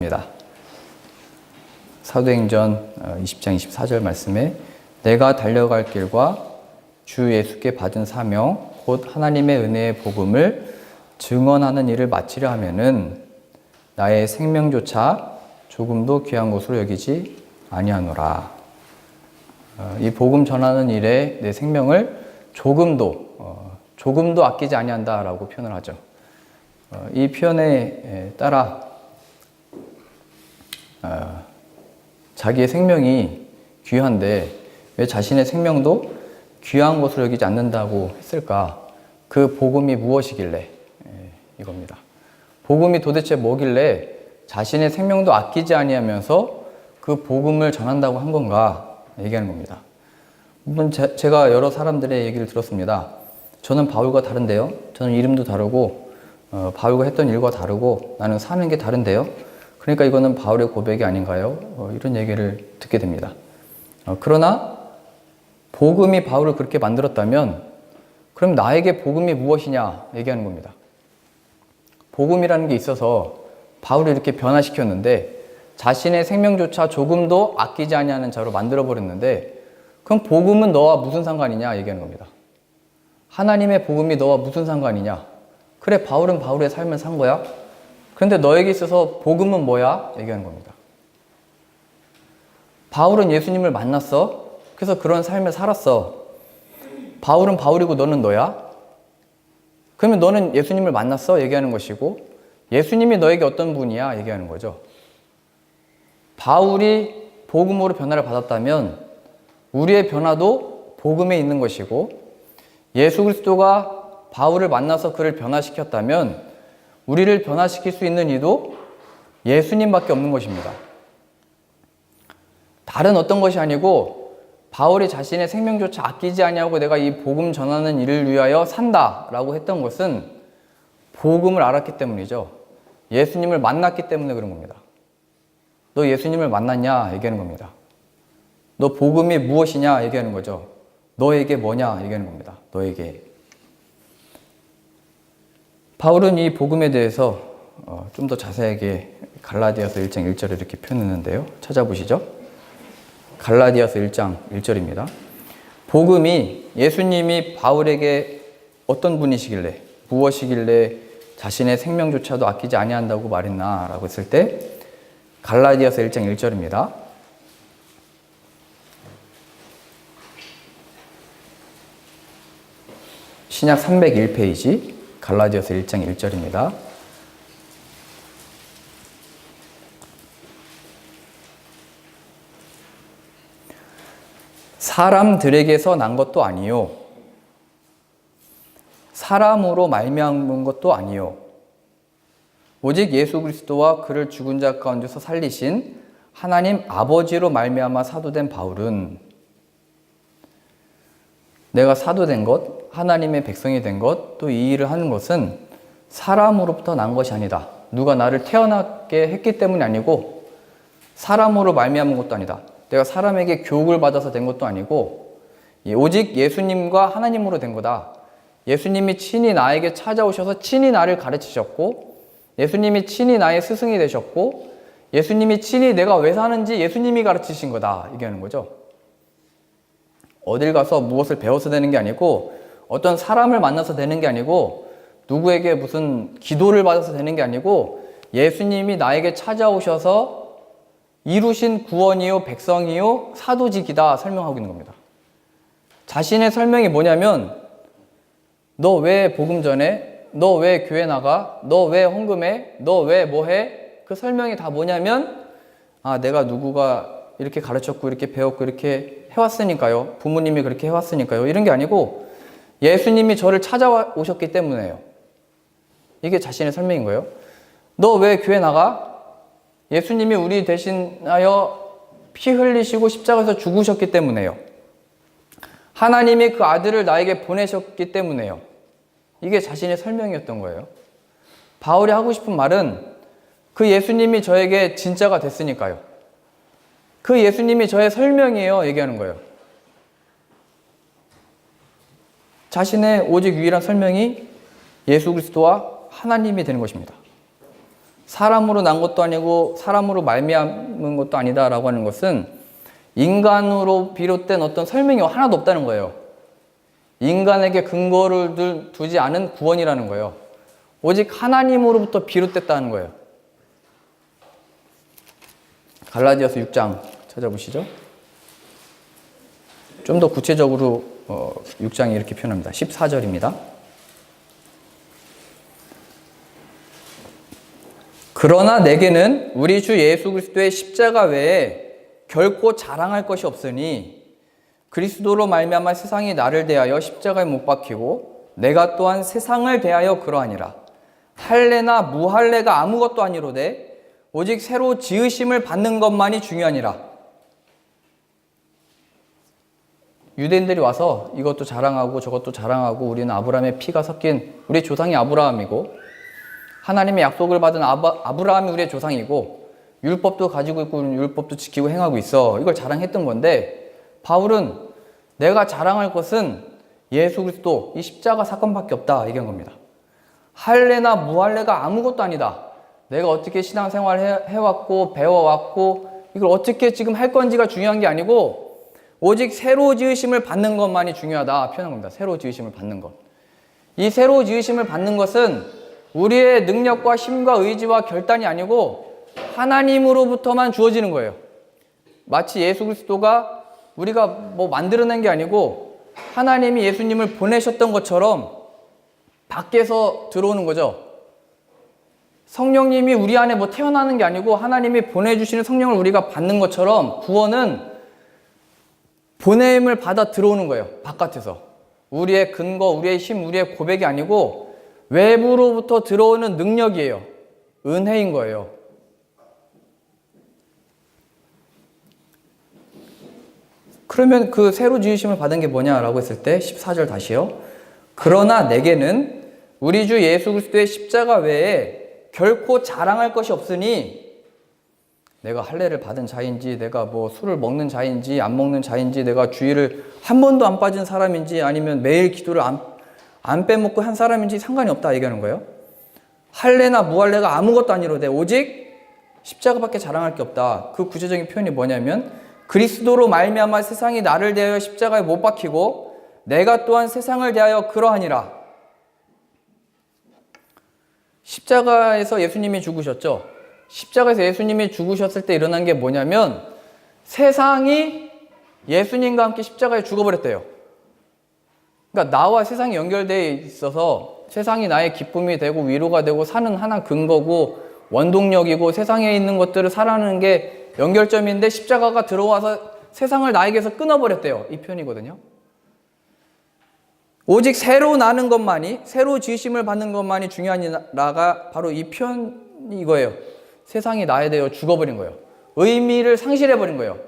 입니다. 사도행전 20장 24절 말씀에 내가 달려갈 길과 주 예수께 받은 사명 곧 하나님의 은혜의 복음을 증언하는 일을 마치려 하면은 나의 생명조차 조금도 귀한 것으로 여기지 아니하노라. 이 복음 전하는 일에 내 생명을 조금도 아끼지 아니한다라고 표현을 하죠. 이 표현에 따라 자기의 생명이 귀한데 왜 자신의 생명도 귀한 것으로 여기지 않는다고 했을까? 그 복음이 무엇이길래? 이겁니다. 복음이 도대체 뭐길래 자신의 생명도 아끼지 아니하면서 그 복음을 전한다고 한 건가? 얘기하는 겁니다. 물론 제가 여러 사람들의 얘기를 들었습니다. 저는 바울과 다른데요. 저는 이름도 다르고 바울과 했던 일과 다르고 나는 사는 게 다른데요. 그러니까 이거는 바울의 고백이 아닌가요? 이런 얘기를 듣게 됩니다. 그러나 복음이 바울을 그렇게 만들었다면 그럼 나에게 복음이 무엇이냐 얘기하는 겁니다. 복음이라는 게 있어서 바울을 이렇게 변화시켰는데 자신의 생명조차 조금도 아끼지 아니하는 자로 만들어버렸는데 그럼 복음은 너와 무슨 상관이냐 얘기하는 겁니다. 하나님의 복음이 너와 무슨 상관이냐? 그래, 바울은 바울의 삶을 산 거야. 그런데 너에게 있어서 복음은 뭐야? 얘기하는 겁니다. 바울은 예수님을 만났어. 그래서 그런 삶을 살았어. 바울은 바울이고 너는 너야? 그러면 너는 예수님을 만났어? 얘기하는 것이고 예수님이 너에게 어떤 분이야? 얘기하는 거죠. 바울이 복음으로 변화를 받았다면 우리의 변화도 복음에 있는 것이고 예수 그리스도가 바울을 만나서 그를 변화시켰다면 우리를 변화시킬 수 있는 이도 예수님밖에 없는 것입니다. 다른 어떤 것이 아니고 바울이 자신의 생명조차 아끼지 아니하고 내가 이 복음 전하는 일을 위하여 산다라고 했던 것은 복음을 알았기 때문이죠. 예수님을 만났기 때문에 그런 겁니다. 너 예수님을 만났냐? 얘기하는 겁니다. 너 복음이 무엇이냐? 얘기하는 거죠. 너에게 뭐냐? 얘기하는 겁니다. 너에게. 바울은 이 복음에 대해서 좀 더 자세하게 갈라디아서 1장 1절에 이렇게 표현했는데요. 찾아보시죠. 갈라디아서 1장 1절입니다. 복음이 예수님이 바울에게 어떤 분이시길래 무엇이길래 자신의 생명조차도 아끼지 아니한다고 말했나 라고 했을 때 갈라디아서 1장 1절입니다. 신약 301페이지 갈라디아서 1장 1절입니다. 사람들에게서 난 것도 아니요 사람으로 말미암은 것도 아니요 오직 예수 그리스도와 그를 죽은 자 가운데서 살리신 하나님 아버지로 말미암아 사도된 바울은 내가 사도된 것, 하나님의 백성이 된 것, 또 이 일을 하는 것은 사람으로부터 난 것이 아니다. 누가 나를 태어나게 했기 때문이 아니고 사람으로 말미암은 것도 아니다. 내가 사람에게 교육을 받아서 된 것도 아니고 오직 예수님과 하나님으로 된 거다. 예수님이 친히 나에게 찾아오셔서 친히 나를 가르치셨고 예수님이 친히 나의 스승이 되셨고 예수님이 친히 내가 왜 사는지 예수님이 가르치신 거다. 얘기하는 거죠. 어딜 가서 무엇을 배워서 되는 게 아니고 어떤 사람을 만나서 되는 게 아니고 누구에게 무슨 기도를 받아서 되는 게 아니고 예수님이 나에게 찾아오셔서 이루신 구원이요 백성이요 사도직이다 설명하고 있는 겁니다. 자신의 설명이 뭐냐면 너 왜 복음 전해? 너 왜 교회 나가? 너 왜 헌금해? 너 왜 뭐해? 그 설명이 다 뭐냐면 내가 누구가 이렇게 가르쳤고 이렇게 배웠고 이렇게 해왔으니까요. 부모님이 그렇게 해왔으니까요. 이런 게 아니고 예수님이 저를 찾아오셨기 때문에요. 이게 자신의 설명인 거예요. 너 왜 교회 나가? 예수님이 우리 대신하여 피 흘리시고 십자가에서 죽으셨기 때문에요. 하나님이 그 아들을 나에게 보내셨기 때문에요. 이게 자신의 설명이었던 거예요. 바울이 하고 싶은 말은 그 예수님이 저에게 진짜가 됐으니까요. 그 예수님이 저의 설명이에요. 얘기하는 거예요. 자신의 오직 유일한 설명이 예수 그리스도와 하나님이 되는 것입니다. 사람으로 난 것도 아니고 사람으로 말미암은 것도 아니다라고 하는 것은 인간으로 비롯된 어떤 설명이 하나도 없다는 거예요. 인간에게 근거를 두지 않은 구원이라는 거예요. 오직 하나님으로부터 비롯됐다는 거예요. 갈라디아서 6장 찾아보시죠. 좀 더 구체적으로 6장이 이렇게 표현합니다. 14절입니다. 그러나 내게는 우리 주 예수 그리스도의 십자가 외에 결코 자랑할 것이 없으니 그리스도로 말미암아 세상이 나를 대하여 십자가에 못 박히고 내가 또한 세상을 대하여 그러하니라. 할례나 무할례가 아무것도 아니로되 오직 새로 지으심을 받는 것만이 중요하니라. 유대인들이 와서 이것도 자랑하고 저것도 자랑하고 우리는 아브라함의 피가 섞인 우리 조상이 아브라함이고 하나님의 약속을 받은 아브라함이 우리의 조상이고 율법도 가지고 있고 율법도 지키고 행하고 있어. 이걸 자랑했던 건데 바울은 내가 자랑할 것은 예수 그리스도 이 십자가 사건밖에 없다 얘기한 겁니다. 할례나 무할례가 아무것도 아니다. 내가 어떻게 신앙생활 해왔고 배워왔고 이걸 어떻게 지금 할 건지가 중요한 게 아니고 오직 새로 지으심을 받는 것만이 중요하다 표현한 겁니다. 새로 지으심을 받는 것. 이 새로 지으심을 받는 것은 우리의 능력과 힘과 의지와 결단이 아니고 하나님으로부터만 주어지는 거예요. 마치 예수 그리스도가 우리가 뭐 만들어낸 게 아니고 하나님이 예수님을 보내셨던 것처럼 밖에서 들어오는 거죠. 성령님이 우리 안에 뭐 태어나는 게 아니고 하나님이 보내주시는 성령을 우리가 받는 것처럼 구원은 보냄을 받아 들어오는 거예요. 바깥에서. 우리의 근거, 우리의 힘, 우리의 고백이 아니고 외부로부터 들어오는 능력이에요. 은혜인 거예요. 그러면 그 새로 지으심을 받은 게 뭐냐라고 했을 때 14절 다시요. 그러나 내게는 우리 주 예수 그리스도의 십자가 외에 결코 자랑할 것이 없으니 내가 할례를 받은 자인지 내가 뭐 술을 먹는 자인지 안 먹는 자인지 내가 주일을 한 번도 안 빠진 사람인지 아니면 매일 기도를 안 빼먹고 한 사람인지 상관이 없다 얘기하는 거예요. 할례나 무할례가 아무것도 아니로되 오직 십자가밖에 자랑할 게 없다. 그 구체적인 표현이 뭐냐면 그리스도로 말미암아 세상이 나를 대하여 십자가에 못 박히고 내가 또한 세상을 대하여 그러하니라. 십자가에서 예수님이 죽으셨죠. 십자가에서 예수님이 죽으셨을 때 일어난 게 뭐냐면 세상이 예수님과 함께 십자가에 죽어버렸대요. 그러니까 나와 세상이 연결되어 있어서 세상이 나의 기쁨이 되고 위로가 되고 사는 하나 근거고 원동력이고 세상에 있는 것들을 살아가는 게 연결점인데 십자가가 들어와서 세상을 나에게서 끊어버렸대요. 이 표현이거든요. 오직 새로 나는 것만이 새로 지으심을 받는 것만이 중요하니라가 바로 이 표현이 이거예요. 세상이 나에 대해 죽어버린 거예요. 의미를 상실해버린 거예요.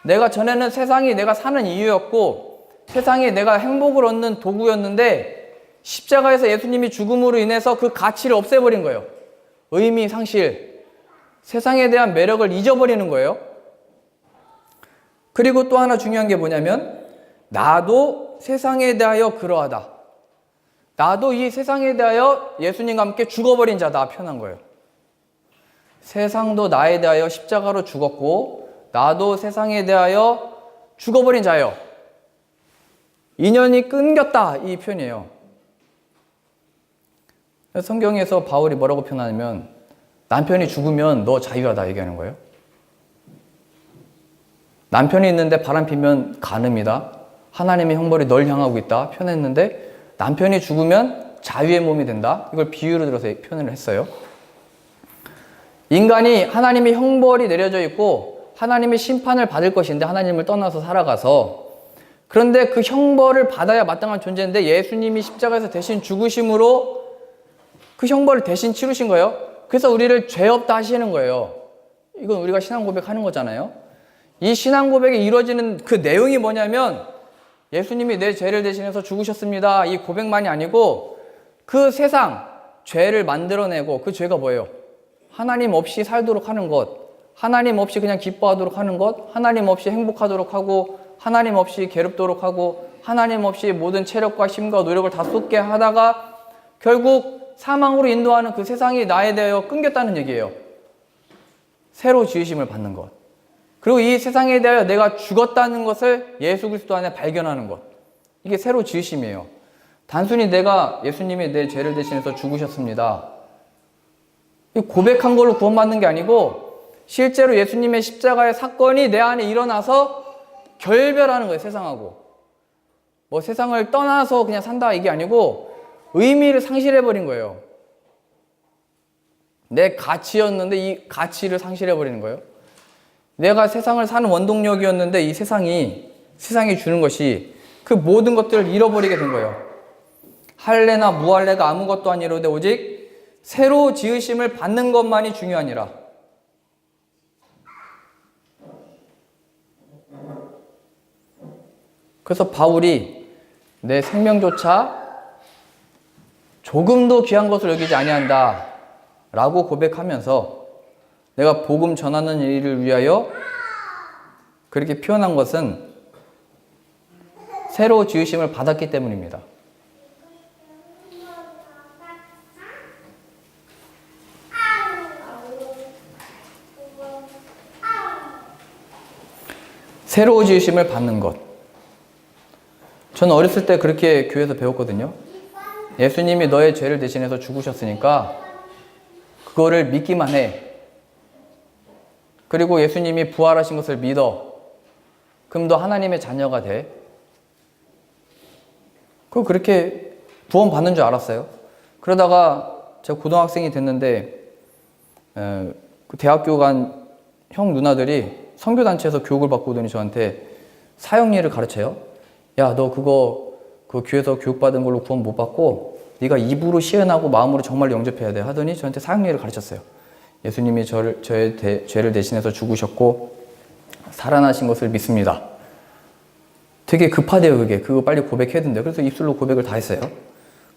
내가 전에는 세상이 내가 사는 이유였고 세상이 내가 행복을 얻는 도구였는데 십자가에서 예수님이 죽음으로 인해서 그 가치를 없애버린 거예요. 의미 상실, 세상에 대한 매력을 잊어버리는 거예요. 그리고 또 하나 중요한 게 뭐냐면 나도 세상에 대하여 그러하다. 나도 이 세상에 대하여 예수님과 함께 죽어버린 자다 표현한 거예요. 세상도 나에 대하여 십자가로 죽었고 나도 세상에 대하여 죽어버린 자예요. 인연이 끊겼다 이 표현이에요. 성경에서 바울이 뭐라고 표현하냐면 남편이 죽으면 너 자유하다 얘기하는 거예요. 남편이 있는데 바람 피면 간음이다. 하나님의 형벌이 널 향하고 있다 표현했는데 남편이 죽으면 자유의 몸이 된다. 이걸 비유로 들어서 표현을 했어요. 인간이 하나님의 형벌이 내려져 있고 하나님의 심판을 받을 것인데 하나님을 떠나서 살아가서 그런데 그 형벌을 받아야 마땅한 존재인데 예수님이 십자가에서 대신 죽으심으로 그 형벌을 대신 치르신 거예요. 그래서 우리를 죄 없다 하시는 거예요. 이건 우리가 신앙 고백하는 거잖아요. 이 신앙 고백이 이루어지는 그 내용이 뭐냐면 예수님이 내 죄를 대신해서 죽으셨습니다. 이 고백만이 아니고 그 세상 죄를 만들어내고 그 죄가 뭐예요? 하나님 없이 살도록 하는 것, 하나님 없이 그냥 기뻐하도록 하는 것, 하나님 없이 행복하도록 하고 하나님 없이 괴롭도록 하고 하나님 없이 모든 체력과 힘과 노력을 다 쏟게 하다가 결국 사망으로 인도하는 그 세상이 나에 대하여 끊겼다는 얘기예요. 새로 지으심을 받는 것. 그리고 이 세상에 대하여 내가 죽었다는 것을 예수 그리스도 안에 발견하는 것. 이게 새로 지으심이에요. 단순히 내가 예수님이 내 죄를 대신해서 죽으셨습니다. 고백한 걸로 구원받는 게 아니고 실제로 예수님의 십자가의 사건이 내 안에 일어나서 결별하는 거예요. 세상하고. 뭐 세상을 떠나서 그냥 산다 이게 아니고 의미를 상실해버린 거예요. 내 가치였는데 이 가치를 상실해버리는 거예요. 내가 세상을 사는 원동력이었는데 이 세상이 주는 것이 그 모든 것들을 잃어버리게 된 거예요. 할례나 무할례가 아무것도 아니로되 오직 새로 지으심을 받는 것만이 중요하니라. 그래서 바울이 내 생명조차 조금도 귀한 것을 여기지 아니한다 라고 고백하면서 내가 복음 전하는 일을 위하여 그렇게 표현한 것은 새로 지으심을 받았기 때문입니다. 새로 지으심을 받는 것. 저는 어렸을 때 그렇게 교회에서 배웠거든요. 예수님이 너의 죄를 대신해서 죽으셨으니까 그거를 믿기만 해. 그리고 예수님이 부활하신 것을 믿어. 그럼 너 하나님의 자녀가 돼. 그렇게 구원 받는 줄 알았어요. 그러다가 제가 고등학생이 됐는데 그 대학교 간 형 누나들이 선교단체에서 교육을 받고 오더니 저한테 사형리를 가르쳐요. 야, 너 그거 그 교회에서 교육받은 걸로 구원 못 받고 네가 입으로 시인하고 마음으로 정말 영접해야 돼 하더니 저한테 사형리를 가르쳤어요. 예수님이 저의 죄를 대신해서 죽으셨고 살아나신 것을 믿습니다. 되게 급하대요. 그거 빨리 고백해야 된대요. 그래서 입술로 고백을 다 했어요.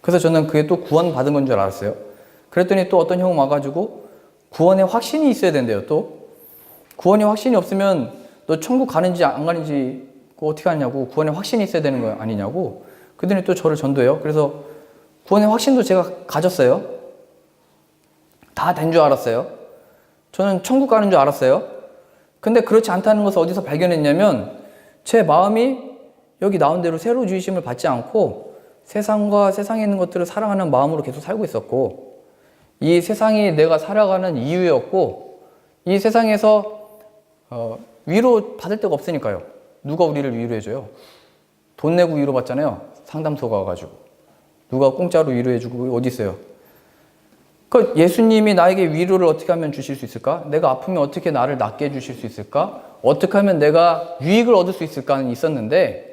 그래서 저는 그게 또 구원 받은 건 줄 알았어요. 그랬더니 또 어떤 형은 와가지고 구원의 확신이 있어야 된대요. 또 구원의 확신이 없으면 너 천국 가는지 안 가는지 어떻게 하냐고, 구원의 확신이 있어야 되는 거 아니냐고. 그랬더니 또 저를 전도해요. 그래서 구원의 확신도 제가 가졌어요. 다 된 줄 알았어요. 저는 천국 가는 줄 알았어요. 근데 그렇지 않다는 것을 어디서 발견했냐면 제 마음이 여기 나온 대로 새로 지으심을 받지 않고 세상과 세상에 있는 것들을 사랑하는 마음으로 계속 살고 있었고, 이 세상이 내가 살아가는 이유였고, 이 세상에서 위로 받을 데가 없으니까요. 누가 우리를 위로해줘요? 돈 내고 위로받잖아요. 상담소가 와가지고. 누가 공짜로 위로해주고 어디 있어요? 그러니까 예수님이 나에게 위로를 어떻게 하면 주실 수 있을까? 내가 아프면 어떻게 나를 낫게 해주실 수 있을까? 어떻게 하면 내가 유익을 얻을 수 있을까는 있었는데,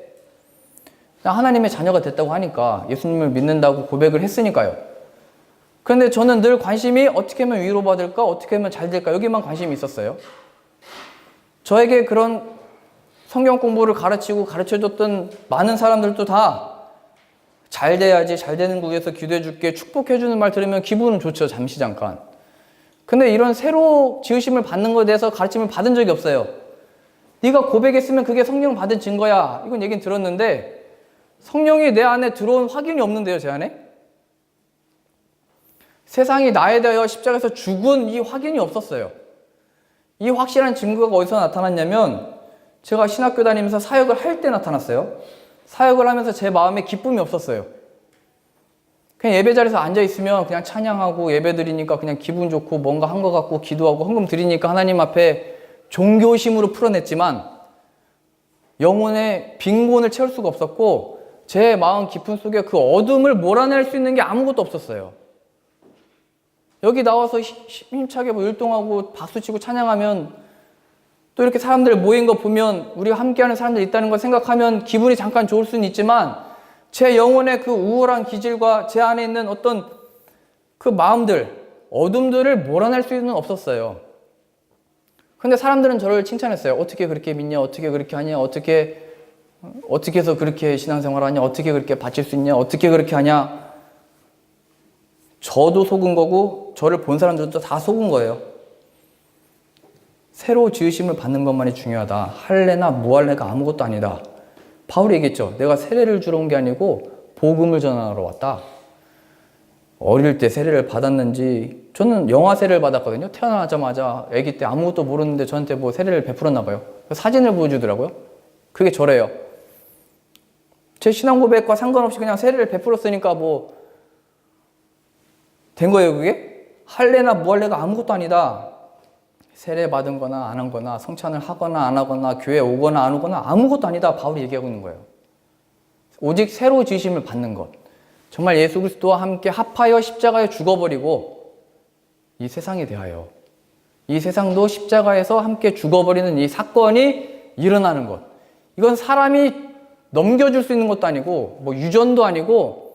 하나님의 자녀가 됐다고 하니까 예수님을 믿는다고 고백을 했으니까요. 그런데 저는 늘 관심이 어떻게 하면 위로받을까? 어떻게 하면 잘 될까? 여기만 관심이 있었어요. 저에게 그런 성경 공부를 가르쳐줬던 많은 사람들도 다 잘 돼야지, 잘 되는 거 위해서 기도해 줄게, 축복해 주는 말 들으면 기분은 좋죠. 잠시 잠깐. 근데 이런 새로 지으심을 받는 것에 대해서 가르침을 받은 적이 없어요. 네가 고백했으면 그게 성령 받은 증거야. 이건 얘기는 들었는데 성령이 내 안에 들어온 확인이 없는데요. 제 안에. 세상이 나에 대하여 십자가에서 죽은 이 확인이 없었어요. 이 확실한 증거가 어디서 나타났냐면 제가 신학교 다니면서 사역을 할 때 나타났어요. 사역을 하면서 제 마음에 기쁨이 없었어요. 그냥 예배 자리에서 앉아있으면 그냥 찬양하고 예배 드리니까 그냥 기분 좋고 뭔가 한 것 같고 기도하고 헌금 드리니까 하나님 앞에 종교심으로 풀어냈지만 영혼의 빈곤을 채울 수가 없었고 제 마음 깊은 속에 그 어둠을 몰아낼 수 있는 게 아무것도 없었어요. 여기 나와서 힘차게 뭐 율동하고 박수치고 찬양하면 또 이렇게 사람들 모인 거 보면 우리가 함께하는 사람들 있다는 걸 생각하면 기분이 잠깐 좋을 수는 있지만 제 영혼의 그 우울한 기질과 제 안에 있는 어떤 그 마음들, 어둠들을 몰아낼 수는 없었어요. 근데 사람들은 저를 칭찬했어요. 어떻게 그렇게 믿냐? 어떻게 그렇게 하냐? 어떻게 해서 그렇게 신앙생활 하냐? 어떻게 그렇게 바칠 수 있냐? 어떻게 그렇게 하냐? 저도 속은 거고 저를 본 사람들도 다 속은 거예요. 새로 지으심을 받는 것만이 중요하다. 할례나 무할례가 아무것도 아니다. 바울이 얘기했죠. 내가 세례를 주러 온 게 아니고 복음을 전하러 왔다. 어릴 때 세례를 받았는지, 저는 영아 세례를 받았거든요. 태어나자마자 아기 때 아무것도 모르는데 저한테 뭐 세례를 베풀었나 봐요. 사진을 보여주더라고요. 그게 저래요. 제 신앙 고백과 상관없이 그냥 세례를 베풀었으니까 뭐 된 거예요, 그게? 할례나 무할례가 아무것도 아니다. 세례 받은 거나 안 한 거나, 성찬을 하거나 안 하거나, 교회 오거나 안 오거나 아무것도 아니다. 바울이 얘기하고 있는 거예요. 오직 새로 지으심을 받는 것. 정말 예수 그리스도와 함께 합하여 십자가에 죽어버리고 이 세상에 대하여, 이 세상도 십자가에서 함께 죽어버리는 이 사건이 일어나는 것. 이건 사람이 넘겨줄 수 있는 것도 아니고 뭐 유전도 아니고,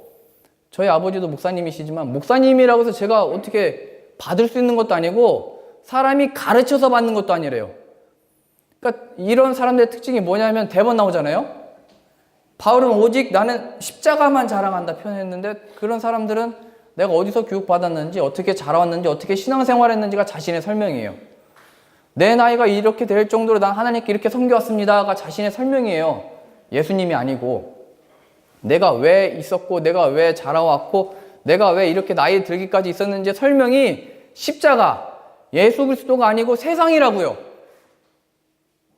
저희 아버지도 목사님이시지만 목사님이라고 해서 제가 어떻게 받을 수 있는 것도 아니고 사람이 가르쳐서 받는 것도 아니래요. 그러니까 이런 사람들의 특징이 뭐냐면 대번 나오잖아요. 바울은 오직 나는 십자가만 자랑한다 표현했는데, 그런 사람들은 내가 어디서 교육받았는지, 어떻게 자라왔는지, 어떻게 신앙생활했는지가 자신의 설명이에요. 내 나이가 이렇게 될 정도로 난 하나님께 이렇게 섬겨왔습니다가 자신의 설명이에요. 예수님이 아니고, 내가 왜 있었고, 내가 왜 자라왔고, 내가 왜 이렇게 나이 들기까지 있었는지 설명이 십자가, 예수 그리스도가 아니고 세상이라고요.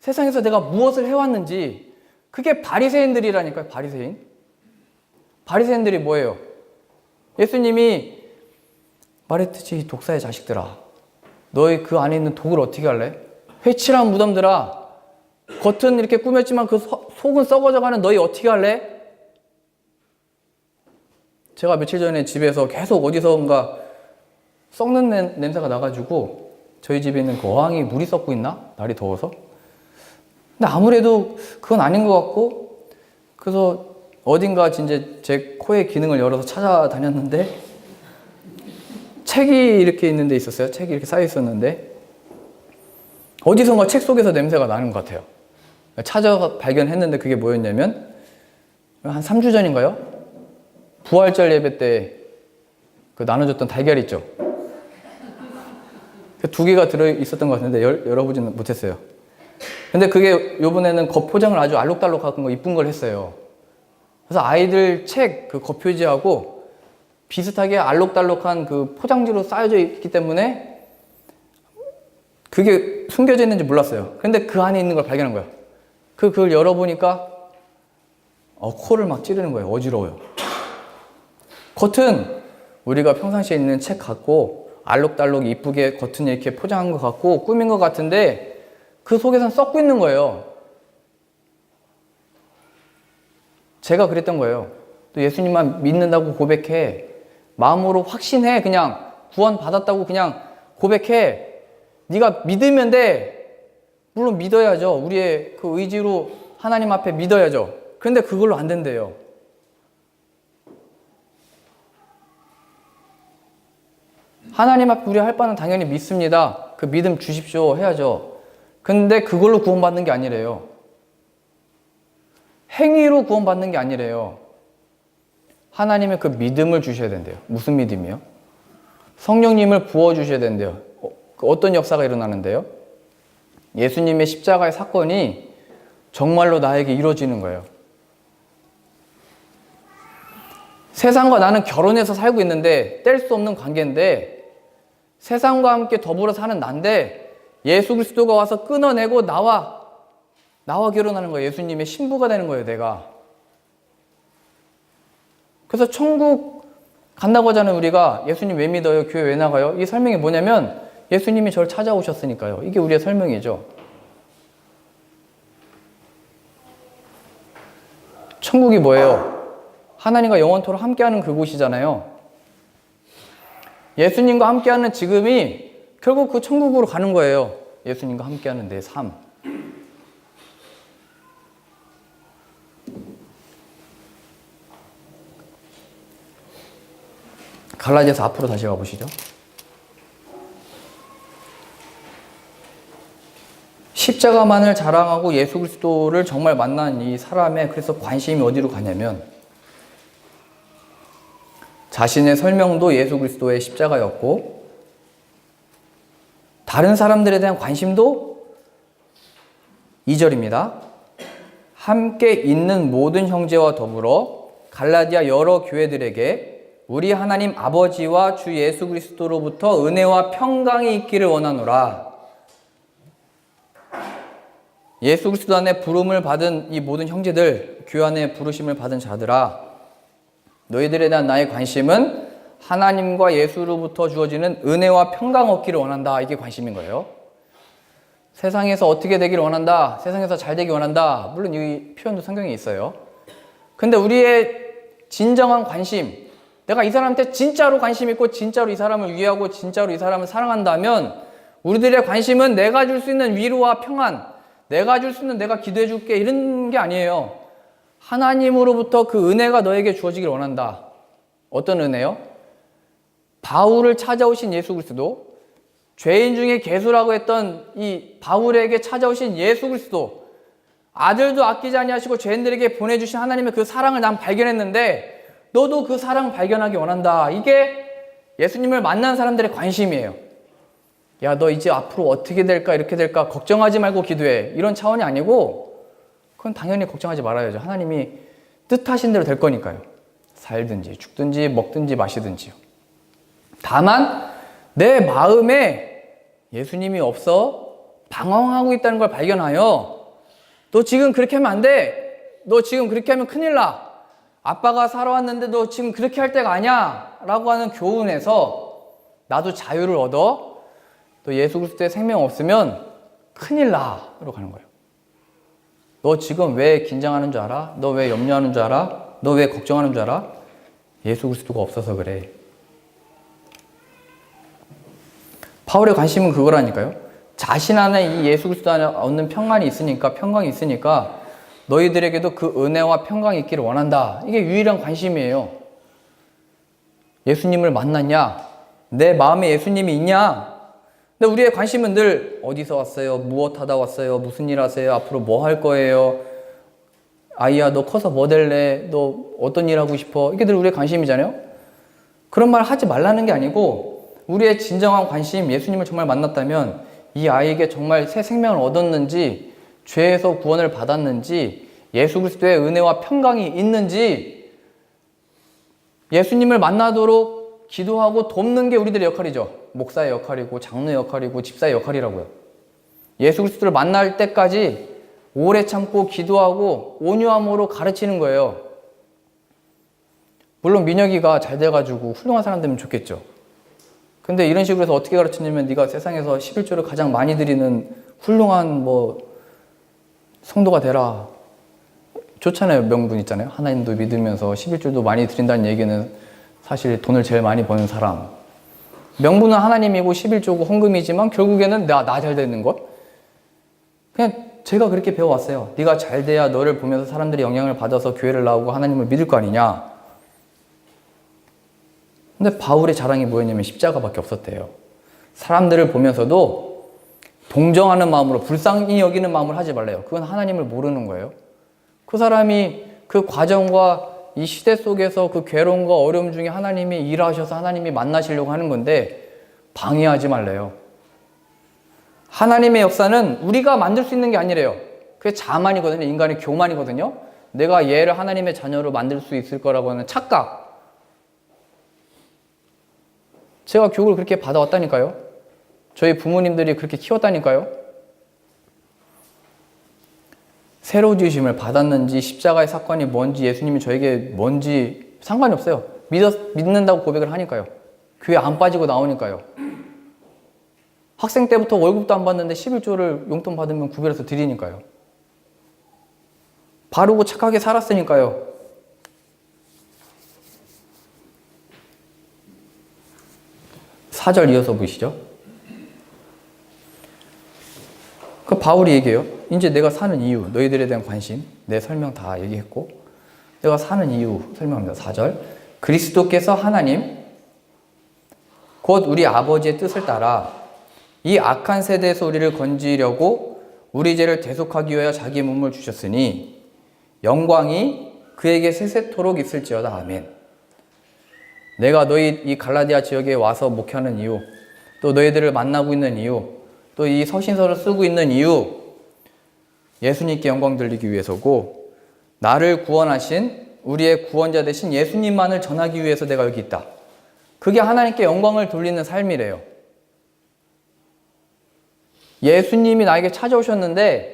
세상에서 내가 무엇을 해왔는지. 그게 바리새인들이라니까요. 바리새인. 바리새인들이 뭐예요? 예수님이 말했듯이 독사의 자식들아, 너희 그 안에 있는 독을 어떻게 할래? 회칠한 무덤들아, 겉은 이렇게 꾸몄지만 그 속은 썩어져가는 너희 어떻게 할래? 제가 며칠 전에 집에서 계속 어디선가 썩는 냄새가 나가지고, 저희 집에 있는 그 어항이 물이 썩고 있나? 날이 더워서. 근데 아무래도 그건 아닌 것 같고, 그래서 어딘가 이제 제 코의 기능을 열어서 찾아다녔는데, 책이 이렇게 있는 데 있었어요. 책이 이렇게 쌓여 있었는데, 어디선가 책 속에서 냄새가 나는 것 같아요. 찾아 발견했는데 그게 뭐였냐면, 한 3주 전인가요? 부활절 예배 때 그 나눠줬던 달걀 있죠? 그 2개가 들어있었던 것 같은데 열어보지는 못했어요. 근데 그게 요번에는 겉포장을 아주 알록달록한 거 이쁜 걸 했어요. 그래서 아이들 책 그 겉표지하고 비슷하게 알록달록한 그 포장지로 쌓여져 있기 때문에 그게 숨겨져 있는지 몰랐어요. 근데 그 안에 있는 걸 발견한 거예요. 그걸 열어보니까 코를 막 찌르는 거예요. 어지러워요. 겉은 우리가 평상시에 있는 책 같고 알록달록 이쁘게 겉은 이렇게 포장한 것 같고 꾸민 것 같은데, 그 속에선 썩고 있는 거예요. 제가 그랬던 거예요. 또 예수님만 믿는다고 고백해. 마음으로 확신해. 그냥 구원 받았다고 그냥 고백해. 네가 믿으면 돼. 물론 믿어야죠. 우리의 그 의지로 하나님 앞에 믿어야죠. 그런데 그걸로 안 된대요. 하나님 앞에 우리 할 바는 당연히 믿습니다. 그 믿음 주십시오 해야죠. 근데 그걸로 구원받는 게 아니래요. 행위로 구원받는 게 아니래요. 하나님의 그 믿음을 주셔야 된대요. 무슨 믿음이요? 성령님을 부어주셔야 된대요. 어떤 역사가 일어나는데요? 예수님의 십자가의 사건이 정말로 나에게 이루어지는 거예요. 세상과 나는 결혼해서 살고 있는데, 뗄 수 없는 관계인데, 세상과 함께 더불어 사는 난데 예수 그리스도가 와서 끊어내고 나와 결혼하는 거예요. 예수님의 신부가 되는 거예요, 내가. 그래서 천국 간다고 하잖아요. 우리가 예수님 왜 믿어요? 교회 왜 나가요? 이 설명이 뭐냐면 예수님이 저를 찾아오셨으니까요. 이게 우리의 설명이죠. 천국이 뭐예요? 하나님과 영원토록 함께하는 그곳이잖아요. 예수님과 함께하는 지금이 결국 그 천국으로 가는 거예요. 예수님과 함께하는 내 삶. 갈라디아서 앞으로 다시 가보시죠. 십자가만을 자랑하고 예수 그리스도를 정말 만난 이 사람의 그래서 관심이 어디로 가냐면, 자신의 설명도 예수 그리스도의 십자가였고, 다른 사람들에 대한 관심도 2절입니다. 함께 있는 모든 형제와 더불어 갈라디아 여러 교회들에게 우리 하나님 아버지와 주 예수 그리스도로부터 은혜와 평강이 있기를 원하노라. 예수 그리스도 안에 부름을 받은 이 모든 형제들, 교회 안에 부르심을 받은 자들아, 너희들에 대한 나의 관심은 하나님과 예수로부터 주어지는 은혜와 평강 얻기를 원한다. 이게 관심인 거예요. 세상에서 어떻게 되기를 원한다. 세상에서 잘 되기 원한다. 물론 이 표현도 성경에 있어요. 근데 우리의 진정한 관심, 내가 이 사람한테 진짜로 관심 있고 진짜로 이 사람을 위하고 진짜로 이 사람을 사랑한다면 우리들의 관심은 내가 줄 수 있는 위로와 평안, 내가 줄 수 있는 내가 기도해 줄게 이런 게 아니에요. 하나님으로부터 그 은혜가 너에게 주어지길 원한다. 어떤 은혜요? 바울을 찾아오신 예수 그리스도, 죄인 중에 괴수라고 했던 이 바울에게 찾아오신 예수 그리스도, 아들도 아끼지 아니하시고 죄인들에게 보내주신 하나님의 그 사랑을 난 발견했는데 너도 그 사랑 발견하기 원한다. 이게 예수님을 만난 사람들의 관심이에요. 야, 너 이제 앞으로 어떻게 될까 이렇게 될까 걱정하지 말고 기도해. 이런 차원이 아니고 그건 당연히 걱정하지 말아야죠. 하나님이 뜻하신 대로 될 거니까요. 살든지 죽든지 먹든지 마시든지요. 다만 내 마음에 예수님이 없어 방황하고 있다는 걸 발견하여 너 지금 그렇게 하면 안 돼. 너 지금 그렇게 하면 큰일 나. 아빠가 살아왔는데 너 지금 그렇게 할 때가 아니야. 라고 하는 교훈에서 나도 자유를 얻어 또 예수 그리스도의 생명 없으면 큰일 나로 가는 거예요. 너 지금 왜 긴장하는 줄 알아? 너 왜 염려하는 줄 알아? 너 왜 걱정하는 줄 알아? 예수 그리스도가 없어서 그래. 바울의 관심은 그거라니까요. 자신 안에 이 예수 그리스도 안에 얻는 평안이 있으니까, 평강이 있으니까 너희들에게도 그 은혜와 평강이 있기를 원한다. 이게 유일한 관심이에요. 예수님을 만났냐? 내 마음에 예수님이 있냐? 근데 우리의 관심은 늘 어디서 왔어요? 무엇 하다 왔어요? 무슨 일 하세요? 앞으로 뭐 할 거예요? 아이야, 너 커서 뭐 될래? 너 어떤 일 하고 싶어? 이게 늘 우리의 관심이잖아요? 그런 말 하지 말라는 게 아니고 우리의 진정한 관심, 예수님을 정말 만났다면 이 아이에게 정말 새 생명을 얻었는지, 죄에서 구원을 받았는지, 예수 그리스도의 은혜와 평강이 있는지, 예수님을 만나도록 기도하고 돕는 게 우리들의 역할이죠. 목사의 역할이고 장로의 역할이고 집사의 역할이라고요. 예수 그리스도를 만날 때까지 오래 참고 기도하고 온유함으로 가르치는 거예요. 물론 민혁이가 잘 돼가지고 훌륭한 사람 되면 좋겠죠. 근데 이런 식으로 해서 어떻게 가르치냐면 네가 세상에서 11조를 가장 많이 드리는 훌륭한 성도가 되라. 좋잖아요. 명분 있잖아요. 하나님도 믿으면서 11조도 많이 드린다는 얘기는 사실 돈을 제일 많이 버는 사람. 명분은 하나님이고 11조고 헌금이지만 결국에는 나 잘 되는 것. 그냥 제가 그렇게 배워왔어요. 네가 잘 돼야 너를 보면서 사람들이 영향을 받아서 교회를 나오고 하나님을 믿을 거 아니냐. 근데 바울의 자랑이 뭐였냐면 십자가밖에 없었대요. 사람들을 보면서도 동정하는 마음으로, 불쌍히 여기는 마음으로 하지 말래요. 그건 하나님을 모르는 거예요. 그 사람이 그 과정과 이 시대 속에서 그 괴로움과 어려움 중에 하나님이 일하셔서 하나님이 만나시려고 하는 건데 방해하지 말래요. 하나님의 역사는 우리가 만들 수 있는 게 아니래요. 그게 자만이거든요. 인간의 교만이거든요. 내가 얘를 하나님의 자녀로 만들 수 있을 거라고 하는 착각. 제가 교육을 그렇게 받아왔다니까요. 저희 부모님들이 그렇게 키웠다니까요. 새로 지으심을 받았는지 십자가의 사건이 뭔지 예수님이 저에게 뭔지 상관이 없어요. 믿는다고 고백을 하니까요. 교회 안 빠지고 나오니까요. 학생 때부터 월급도 안 받는데 11조를 용돈 받으면 구별해서 드리니까요. 바르고 착하게 살았으니까요. 사절 이어서 보시죠. 그 바울이 얘기해요. 이제 내가 사는 이유, 너희들에 대한 관심, 내 설명 다 얘기했고, 내가 사는 이유 설명합니다. 4절. 그리스도께서 하나님, 곧 우리 아버지의 뜻을 따라 이 악한 세대에서 우리를 건지려고 우리 죄를 대속하기 위하여 자기 몸을 주셨으니 영광이 그에게 세세토록 있을지어다. 아멘. 내가 너희 이 갈라디아 지역에 와서 목회하는 이유, 또 너희들을 만나고 있는 이유, 또 이 서신서를 쓰고 있는 이유, 예수님께 영광 돌리기 위해서고, 나를 구원하신 우리의 구원자 되신 예수님만을 전하기 위해서 내가 여기 있다. 그게 하나님께 영광을 돌리는 삶이래요. 예수님이 나에게 찾아오셨는데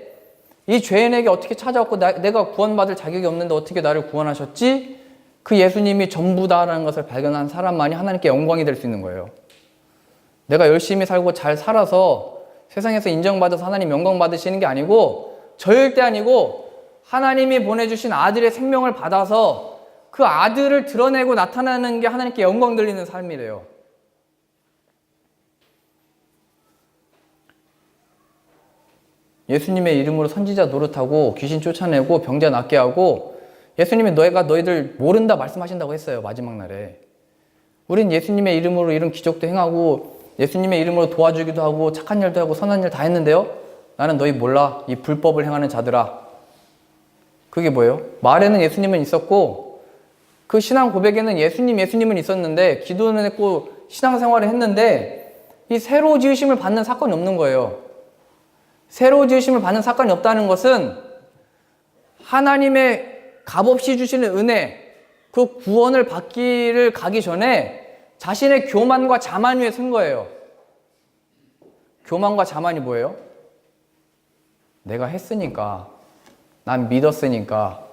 이 죄인에게 어떻게 찾아왔고 내가 구원받을 자격이 없는데 어떻게 나를 구원하셨지? 그 예수님이 전부다라는 것을 발견한 사람만이 하나님께 영광이 될 수 있는 거예요. 내가 열심히 살고 잘 살아서 세상에서 인정받아서 하나님 영광 받으시는 게 아니고 절대 아니고 하나님이 보내주신 아들의 생명을 받아서 그 아들을 드러내고 나타나는 게 하나님께 영광 돌리는 삶이래요. 예수님의 이름으로 선지자 노릇하고 귀신 쫓아내고 병자 낫게 하고 예수님이 너희들 모른다 말씀하신다고 했어요. 마지막 날에. 우린 예수님의 이름으로 이런 기적도 행하고 예수님의 이름으로 도와주기도 하고 착한 일도 하고 선한 일 다 했는데요. 나는 너희 몰라. 이 불법을 행하는 자들아. 그게 뭐예요? 말에는 예수님은 있었고 그 신앙 고백에는 예수님은 있었는데 기도는 했고 신앙생활을 했는데 이 새로 지으심을 받는 사건이 없는 거예요. 새로 지으심을 받는 사건이 없다는 것은 하나님의 값없이 주시는 은혜, 그 구원을 받기를 가기 전에 자신의 교만과 자만 위에 쓴 거예요. 교만과 자만이 뭐예요? 내가 했으니까, 난 믿었으니까,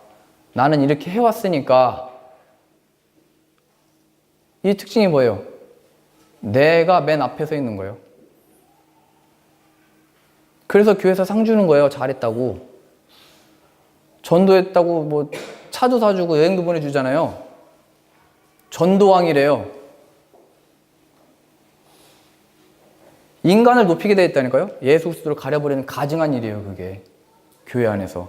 나는 이렇게 해왔으니까. 이 특징이 뭐예요? 내가 맨 앞에 서 있는 거예요. 그래서 교회에서 상 주는 거예요. 잘했다고. 전도했다고 뭐 차도 사주고 여행도 보내주잖아요. 전도왕이래요. 인간을 높이게 되어 있다니까요. 예수 그리스도를 가려버리는 가증한 일이에요. 그게 교회 안에서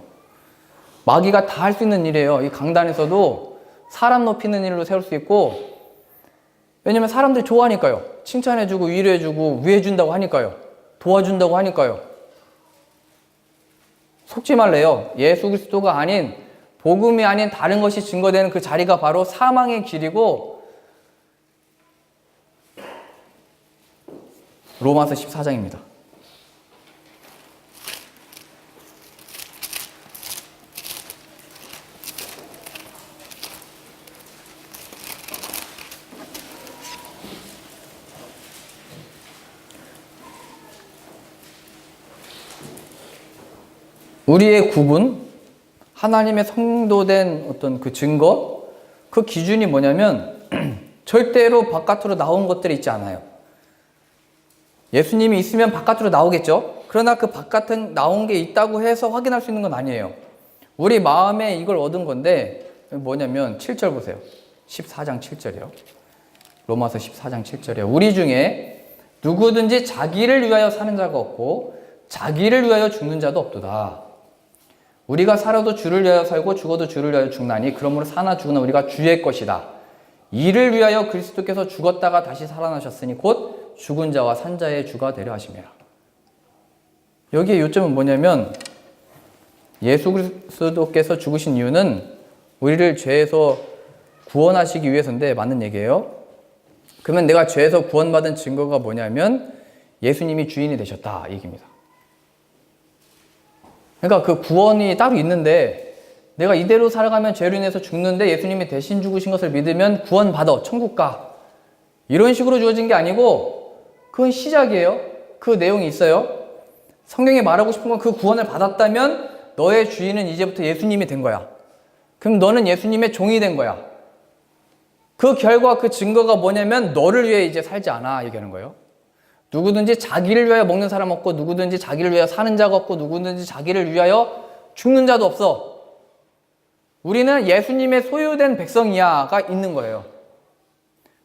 마귀가 다 할 수 있는 일이에요. 이 강단에서도 사람 높이는 일로 세울 수 있고, 왜냐면 사람들이 좋아하니까요. 칭찬해주고 위로해주고 위해준다고 하니까요. 도와준다고 하니까요. 속지 말래요. 예수 그리스도가 아닌, 복음이 아닌 다른 것이 증거되는 그 자리가 바로 사망의 길이고 로마서 14장입니다. 우리의 구분, 하나님의 성도된 어떤 그 증거, 그 기준이 뭐냐면 절대로 바깥으로 나온 것들이 있지 않아요. 예수님이 있으면 바깥으로 나오겠죠. 그러나 그 바깥에 나온 게 있다고 해서 확인할 수 있는 건 아니에요. 우리 마음에 이걸 얻은 건데 뭐냐면 7절 보세요. 14장 7절이요. 로마서 14장 7절이요. 우리 중에 누구든지 자기를 위하여 사는 자가 없고 자기를 위하여 죽는 자도 없도다. 우리가 살아도 주를 위하여 살고 죽어도 주를 위하여 죽나니 그러므로 사나 죽으나 우리가 주의 것이다. 이를 위하여 그리스도께서 죽었다가 다시 살아나셨으니 곧 죽은 자와 산 자의 주가 되려 하심이라. 여기에 요점은 뭐냐면 예수 그리스도께서 죽으신 이유는 우리를 죄에서 구원하시기 위해서인데 맞는 얘기예요. 그러면 내가 죄에서 구원받은 증거가 뭐냐면 예수님이 주인이 되셨다 이 얘기입니다. 그러니까 그 구원이 따로 있는데 내가 이대로 살아가면 죄로 인해서 죽는데 예수님이 대신 죽으신 것을 믿으면 구원받아 천국 가 이런 식으로 주어진 게 아니고 그건 시작이에요. 그 내용이 있어요. 성경이 말하고 싶은 건 그 구원을 받았다면 너의 주인은 이제부터 예수님이 된 거야. 그럼 너는 예수님의 종이 된 거야. 그 결과 그 증거가 뭐냐면 너를 위해 이제 살지 않아 얘기하는 거예요. 누구든지 자기를 위하여 먹는 사람 없고 누구든지 자기를 위하여 사는 자가 없고 누구든지 자기를 위하여 죽는 자도 없어. 우리는 예수님의 소유된 백성이야가 있는 거예요.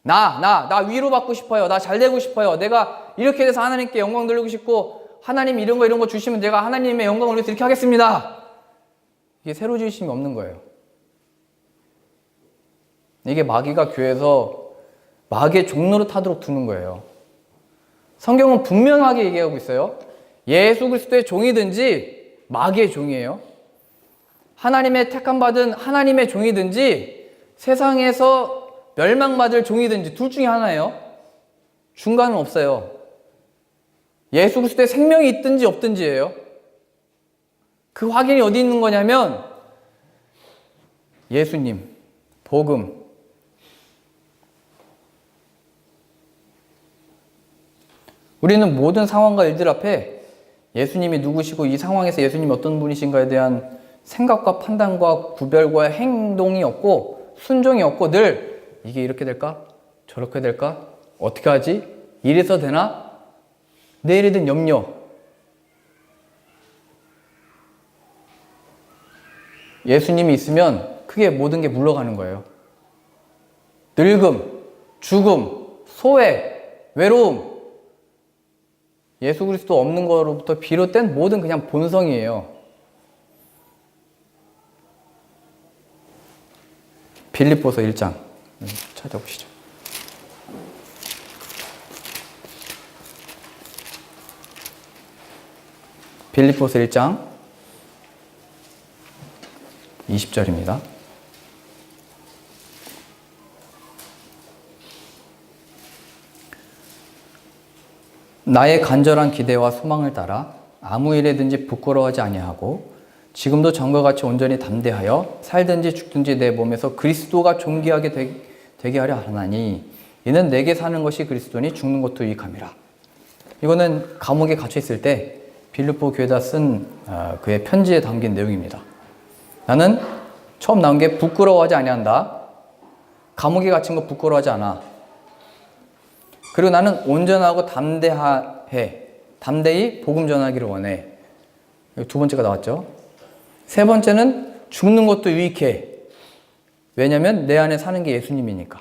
나 위로받고 싶어요. 나 잘 되고 싶어요. 내가 이렇게 돼서 하나님께 영광 돌리고 싶고 하나님 이런 거 주시면 내가 하나님의 영광을 위해서 이렇게 하겠습니다. 이게 새로 지으심이 없는 거예요. 이게 마귀가 교회에서 마귀의 종로로 타도록 두는 거예요. 성경은 분명하게 얘기하고 있어요. 예수 그리스도의 종이든지 마귀의 종이에요. 하나님의 택함받은 하나님의 종이든지 세상에서 멸망받을 종이든지 둘 중에 하나예요. 중간은 없어요. 예수 그리스도의 생명이 있든지 없든지예요. 그 확인이 어디 있는 거냐면 예수님, 복음. 우리는 모든 상황과 일들 앞에 예수님이 누구시고 이 상황에서 예수님이 어떤 분이신가에 대한 생각과 판단과 구별과 행동이 없고 순종이 없고 늘 이게 이렇게 될까? 저렇게 될까? 어떻게 하지? 이래서 되나? 내일에 대한 염려. 예수님이 있으면 크게 모든 게 물러가는 거예요. 늙음, 죽음, 소외, 외로움. 예수 그리스도 없는 거로부터 비롯된 모든 그냥 본성이에요. 빌립보서 1장 찾아보시죠. 빌립보서 1장 20절입니다. 나의 간절한 기대와 소망을 따라 아무 일에든지 부끄러워하지 아니하고 지금도 전과 같이 온전히 담대하여 살든지 죽든지 내 몸에서 그리스도가 존귀하게 되게 하려 하나니 이는 내게 사는 것이 그리스도니 죽는 것도 유익함이라. 이거는 감옥에 갇혀 있을 때 빌립보 교회에다 쓴 그의 편지에 담긴 내용입니다. 나는 처음 나온 게 부끄러워하지 아니한다. 감옥에 갇힌 거 부끄러워하지 않아. 그리고 나는 온전하고 담대히 복음 전하기를 원해. 두 번째가 나왔죠. 세 번째는 죽는 것도 유익해. 왜냐하면 내 안에 사는 게 예수님이니까.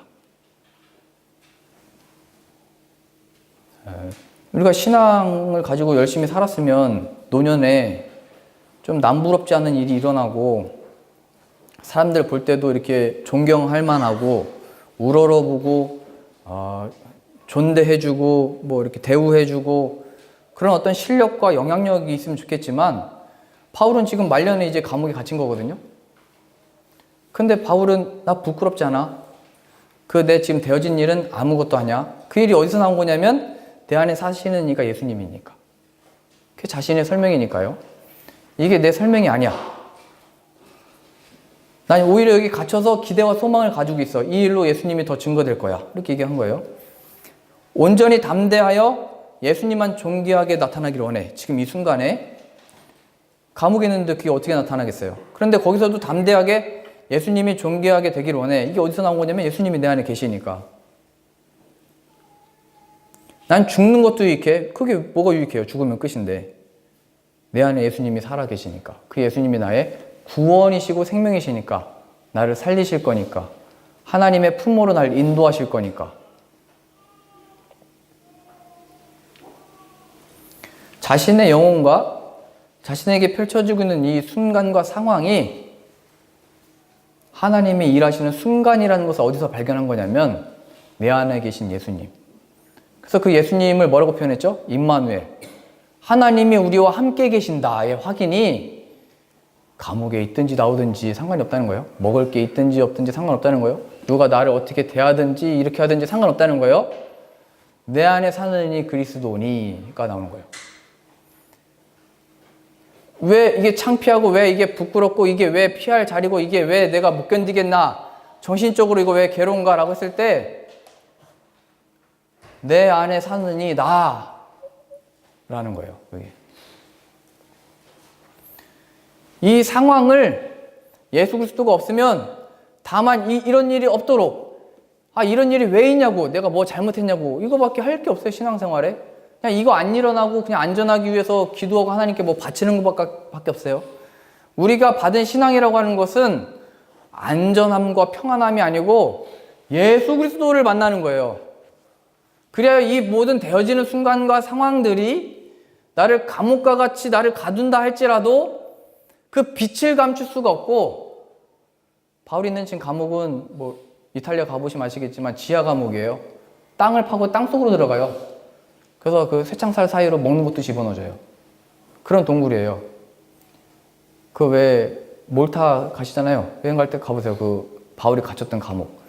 우리가 신앙을 가지고 열심히 살았으면 노년에 좀 남부럽지 않은 일이 일어나고 사람들 볼 때도 이렇게 존경할 만하고 우러러보고 존대해주고 뭐 이렇게 대우해주고 그런 어떤 실력과 영향력이 있으면 좋겠지만 바울은 지금 말년에 이제 감옥에 갇힌 거거든요. 근데 바울은 나 부끄럽지 않아. 내 지금 되어진 일은 아무것도 아니야. 그 일이 어디서 나온 거냐면 내 안에 사시는 이가 예수님이니까. 그게 자신의 설명이니까요. 이게 내 설명이 아니야. 난 오히려 여기 갇혀서 기대와 소망을 가지고 있어. 이 일로 예수님이 더 증거될 거야. 이렇게 얘기한 거예요. 온전히 담대하여 예수님만 존귀하게 나타나기를 원해. 지금 이 순간에 감옥에 있는데 그게 어떻게 나타나겠어요? 그런데 거기서도 담대하게 예수님이 존귀하게 되기를 원해. 이게 어디서 나온 거냐면 예수님이 내 안에 계시니까. 난 죽는 것도 유익해. 그게 뭐가 유익해요? 죽으면 끝인데. 내 안에 예수님이 살아 계시니까. 그 예수님이 나의 구원이시고 생명이시니까. 나를 살리실 거니까. 하나님의 품으로 날 인도하실 거니까. 자신의 영혼과 자신에게 펼쳐지고 있는 이 순간과 상황이 하나님이 일하시는 순간이라는 것을 어디서 발견한 거냐면 내 안에 계신 예수님. 그래서 그 예수님을 뭐라고 표현했죠? 임마누엘. 하나님이 우리와 함께 계신다의 확인이 감옥에 있든지 나오든지 상관이 없다는 거예요. 먹을 게 있든지 없든지 상관없다는 거예요. 누가 나를 어떻게 대하든지 이렇게 하든지 상관없다는 거예요. 내 안에 사는 이 그리스도니가 나오는 거예요. 왜 이게 창피하고 왜 이게 부끄럽고 이게 왜 피할 자리고 이게 왜 내가 못 견디겠나 정신적으로 이거 왜 괴로운가 라고 했을 때 내 안에 사는 이 나라는 거예요. 그게. 이 상황을 예수 그리스도가 없으면 다만 이런 일이 없도록 이런 일이 왜 있냐고 내가 뭐 잘못했냐고 이거밖에 할 게 없어요. 신앙생활에. 그냥 이거 안 일어나고 그냥 안전하기 위해서 기도하고 하나님께 뭐 바치는 것밖에 없어요. 우리가 받은 신앙이라고 하는 것은 안전함과 평안함이 아니고 예수 그리스도를 만나는 거예요. 그래야 이 모든 되어지는 순간과 상황들이 나를 감옥과 같이 나를 가둔다 할지라도 그 빛을 감출 수가 없고 바울이 있는 지금 감옥은 뭐 이탈리아 가보시면 아시겠지만 지하 감옥이에요. 땅을 파고 땅속으로 들어가요. 그래서 그 쇠창살 사이로 먹는 것도 집어넣어줘요. 그런 동굴이에요. 그 왜 몰타 가시잖아요. 여행 갈 때 가보세요. 그 바울이 갇혔던 감옥.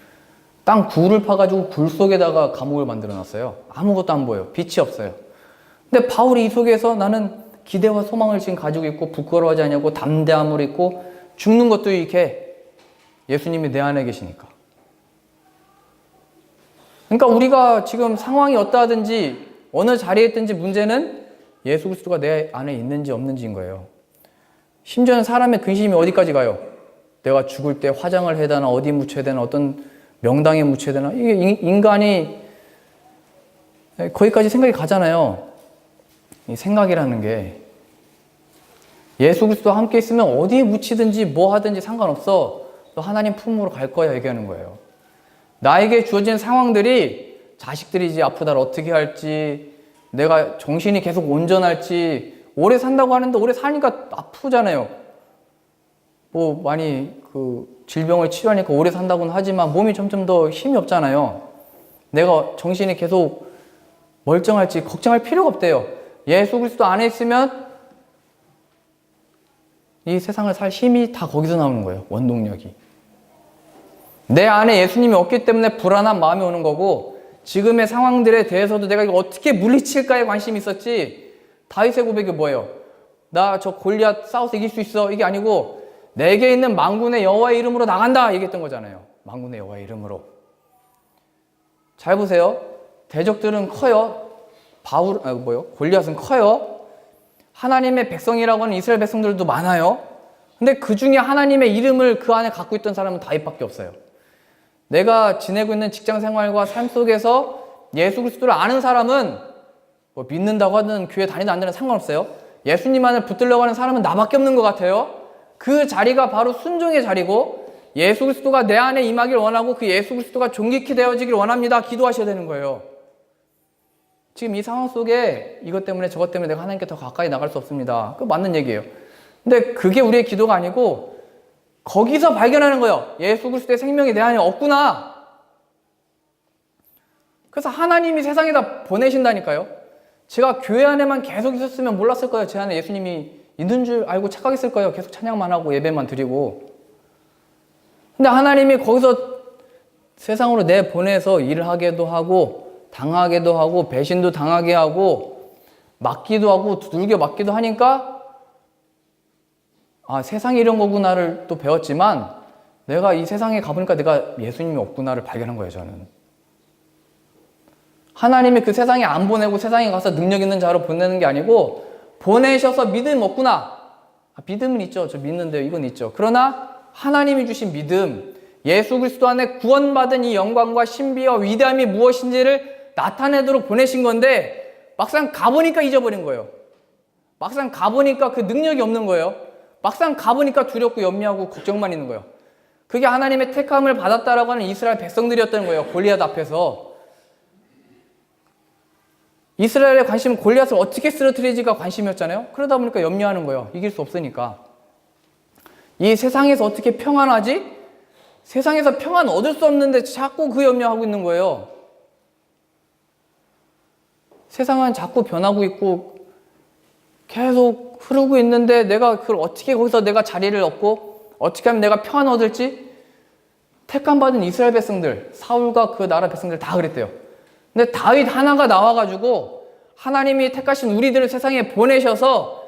땅 굴을 파가지고 굴 속에다가 감옥을 만들어 놨어요. 아무것도 안 보여요. 빛이 없어요. 근데 바울이 이 속에서 나는 기대와 소망을 지금 가지고 있고 부끄러워하지 않냐고 담대함을 있고 죽는 것도 이렇게 예수님이 내 안에 계시니까. 그러니까 우리가 지금 상황이 어떠하든지 어느 자리에 있든지 문제는 예수 그리스도가 내 안에 있는지 없는지인 거예요. 심지어는 사람의 근심이 어디까지 가요? 내가 죽을 때 화장을 해야 되나, 어디 묻혀야 되나, 어떤 명당에 묻혀야 되나. 이게 인간이 거기까지 생각이 가잖아요. 이 생각이라는 게 예수 그리스도와 함께 있으면 어디에 묻히든지 뭐 하든지 상관없어. 너 하나님 품으로 갈 거야 얘기하는 거예요. 나에게 주어진 상황들이 자식들이 이제 아프다를 어떻게 할지, 내가 정신이 계속 온전할지, 오래 산다고 하는데 오래 사니까 아프잖아요. 뭐 많이 그 질병을 치료하니까 오래 산다고는 하지만 몸이 점점 더 힘이 없잖아요. 내가 정신이 계속 멀쩡할지 걱정할 필요가 없대요. 예수 그리스도 안에 있으면 이 세상을 살 힘이 다 거기서 나오는 거예요. 원동력이. 내 안에 예수님이 없기 때문에 불안한 마음이 오는 거고, 지금의 상황들에 대해서도 내가 이거 어떻게 물리칠까에 관심이 있었지, 다윗의 고백이 뭐예요? 나 저 골리앗 싸워서 이길 수 있어 이게 아니고 내게 있는 만군의 여호와의 이름으로 나간다 얘기했던 거잖아요. 만군의 여호와의 이름으로. 잘 보세요. 대적들은 커요. 골리앗은 커요. 하나님의 백성이라고 하는 이스라엘 백성들도 많아요. 근데 그 중에 하나님의 이름을 그 안에 갖고 있던 사람은 다윗밖에 없어요. 내가 지내고 있는 직장 생활과 삶 속에서 예수 그리스도를 아는 사람은 뭐 믿는다고 하든 교회 다니든 안 다니든 상관없어요. 예수님만을 붙들려고 하는 사람은 나밖에 없는 것 같아요. 그 자리가 바로 순종의 자리고, 예수 그리스도가 내 안에 임하길 원하고 그 예수 그리스도가 존귀케 되어지길 원합니다. 기도하셔야 되는 거예요. 지금 이 상황 속에 이것 때문에 저것 때문에 내가 하나님께 더 가까이 나갈 수 없습니다. 그거 맞는 얘기예요. 근데 그게 우리의 기도가 아니고 거기서 발견하는 거예요. 예수 그리스도의 생명이 내 안에 없구나. 그래서 하나님이 세상에다 보내신다니까요. 제가 교회 안에만 계속 있었으면 몰랐을 거예요. 제 안에 예수님이 있는 줄 알고 착각했을 거예요. 계속 찬양만 하고 예배만 드리고. 근데 하나님이 거기서 세상으로 내보내서 일을 하게도 하고 당하게도 하고 배신도 당하게 하고 맞기도 하고 두들겨 맞기도 하니까, 아, 세상이 이런 거구나를 또 배웠지만 내가 이 세상에 가보니까 내가 예수님이 없구나를 발견한 거예요. 저는 하나님이 그 세상에 안 보내고 세상에 가서 능력 있는 자로 보내는 게 아니고 보내셔서 믿음 없구나. 믿음은 있죠. 저 믿는데요. 이건 있죠. 그러나 하나님이 주신 믿음, 예수 그리스도 안에 구원받은 이 영광과 신비와 위대함이 무엇인지를 나타내도록 보내신 건데, 막상 가보니까 잊어버린 거예요. 막상 가보니까 그 능력이 없는 거예요. 막상 가보니까 두렵고 염려하고 걱정만 있는 거예요. 그게 하나님의 택함을 받았다라고 하는 이스라엘 백성들이었던 거예요. 골리앗 앞에서. 이스라엘의 관심은 골리앗을 어떻게 쓰러뜨리지가 관심이었잖아요. 그러다 보니까 염려하는 거예요. 이길 수 없으니까. 이 세상에서 어떻게 평안하지? 세상에서 평안 얻을 수 없는데 자꾸 그 염려하고 있는 거예요. 세상은 자꾸 변하고 있고 계속 흐르고 있는데 내가 그걸 어떻게 거기서 내가 자리를 얻고 어떻게 하면 내가 평안 얻을지. 택함받은 이스라엘 백성들, 사울과 그 나라 백성들 다 그랬대요. 근데 다윗 하나가 나와가지고 하나님이 택하신 우리들을 세상에 보내셔서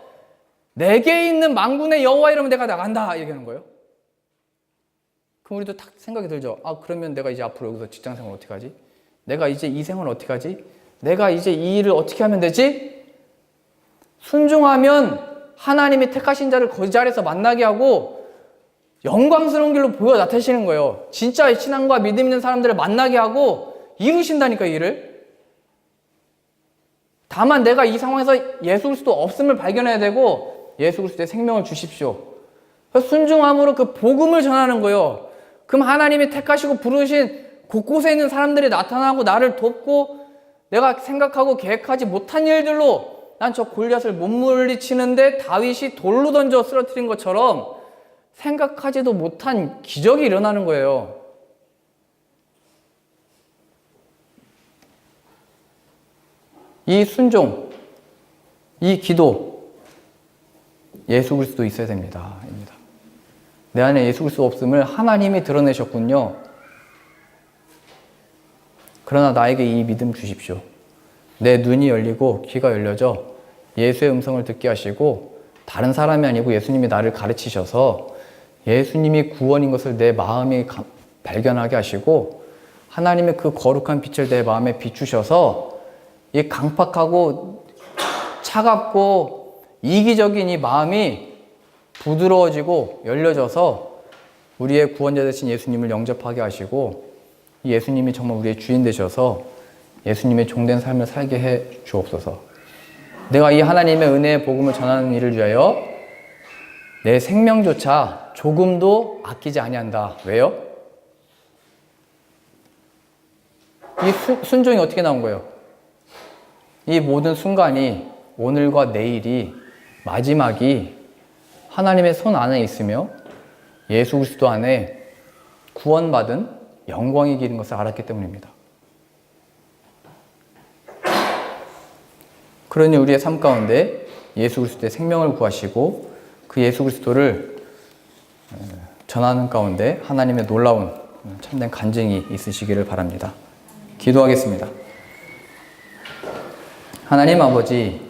내게 있는 만군의 여호와 이러면 내가 나간다 얘기하는 거예요. 그럼 우리도 딱 생각이 들죠. 아, 그러면 내가 이제 앞으로 여기서 직장 생활 어떻게 하지? 내가 이제 이 생활 어떻게 하지? 내가 이제 이 일을 어떻게 하면 되지? 순종하면 하나님이 택하신 자를 그 자리에서 만나게 하고 영광스러운 길로 보여 나타내시는 거예요. 진짜 신앙과 믿음 있는 사람들을 만나게 하고 이루신다니까, 이 일을. 다만 내가 이 상황에서 예수 그리스도 없음을 발견해야 되고 예수 그리스도의 생명을 주십시오. 그래서 순종함으로 그 복음을 전하는 거예요. 그럼 하나님이 택하시고 부르신 곳곳에 있는 사람들이 나타나고 나를 돕고 내가 생각하고 계획하지 못한 일들로 난 저 골리앗을 못 물리치는데 다윗이 돌로 던져 쓰러뜨린 것처럼 생각하지도 못한 기적이 일어나는 거예요. 이 순종, 이 기도, 예수 그리스도 있어야 됩니다. 내 안에 예수 그리스도 없음을 하나님이 드러내셨군요. 그러나 나에게 이 믿음 주십시오. 내 눈이 열리고 귀가 열려져 예수의 음성을 듣게 하시고 다른 사람이 아니고 예수님이 나를 가르치셔서 예수님이 구원인 것을 내 마음이 발견하게 하시고 하나님의 그 거룩한 빛을 내 마음에 비추셔서 이 강팍하고 차갑고 이기적인 이 마음이 부드러워지고 열려져서 우리의 구원자 되신 예수님을 영접하게 하시고 이 예수님이 정말 우리의 주인 되셔서 예수님의 종된 삶을 살게 해 주옵소서. 내가 이 하나님의 은혜의 복음을 전하는 일을 위하여 내 생명조차 조금도 아끼지 아니한다. 왜요? 이 순종이 어떻게 나온 거예요? 이 모든 순간이, 오늘과 내일이, 마지막이 하나님의 손 안에 있으며 예수 그리스도 안에 구원받은 영광의 길인 것을 알았기 때문입니다. 그러니 우리의 삶 가운데 예수 그리스도의 생명을 구하시고 그 예수 그리스도를 전하는 가운데 하나님의 놀라운 참된 간증이 있으시기를 바랍니다. 기도하겠습니다. 하나님 아버지,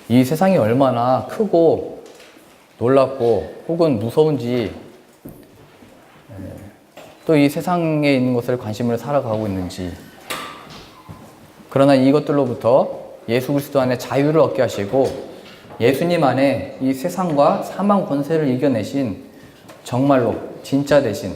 이 세상이 얼마나 크고 놀랍고 혹은 무서운지, 또 이 세상에 있는 것을 관심을 살아가고 있는지, 그러나 이것들로부터 예수 그리스도 안에 자유를 얻게 하시고 예수님 안에 이 세상과 사망 권세를 이겨내신 정말로 진짜 되신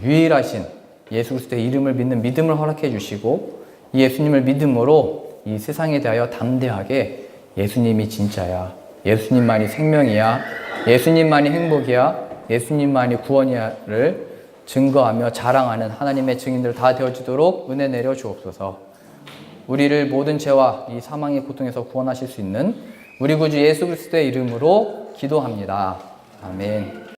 유일하신 예수 그리스도의 이름을 믿는 믿음을 허락해 주시고 이 예수님을 믿음으로 이 세상에 대하여 담대하게 예수님이 진짜야, 예수님만이 생명이야, 예수님만이 행복이야, 예수님만이 구원이야를 증거하며 자랑하는 하나님의 증인들 다 되어지도록 은혜 내려 주옵소서. 우리를 모든 죄와 이 사망의 고통에서 구원하실 수 있는 우리 구주 예수 그리스도의 이름으로 기도합니다. 아멘.